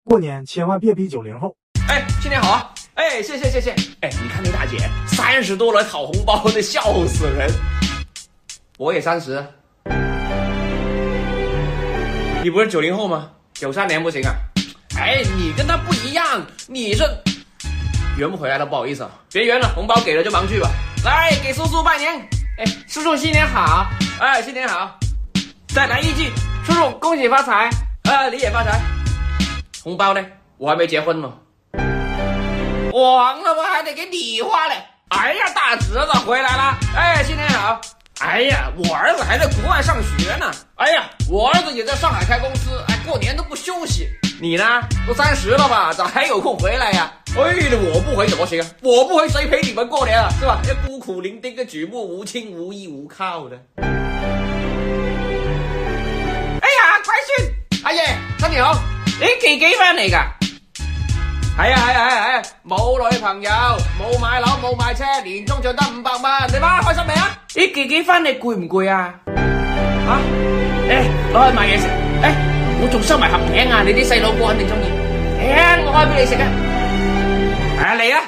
过年千万别逼90后。哎，新年好啊！哎，谢谢。哎，你看那大姐30多了讨红包的，笑死人。我也30，你不是90后吗？93年不行啊？哎，你跟他不一样，你是圆不回来了，不好意思啊，别圆了，红包给了就忙去吧。来，给叔叔拜年。哎，叔叔新年好。哎，新年好。再来一句，叔叔恭喜发财。你也发财。红包呢？我还没结婚呢。完了吗？还得给你花嘞！哎呀，大侄子回来了！哎，新年好！哎呀，我儿子还在国外上学呢。哎呀，我儿子也在上海开公司，哎，过年都不休息。你呢？都30了吧？咋还有空回来呀？哎，我不回怎么行啊？我不回谁陪你们过年啊？是吧？一孤苦伶仃嘅主母，無親無依無靠的。哎呀，乖孫，阿爺新年好！你幾翻嚟㗎？係啊，冇女朋友，冇買樓，冇買車，年終獎得500蚊，你媽開心未啊？你幾翻嚟攰唔攰啊？啊？攞去買嘢食，我仲收埋盒餅啊！你啲細佬哥肯定中意，我開俾你食啊！嚟啊！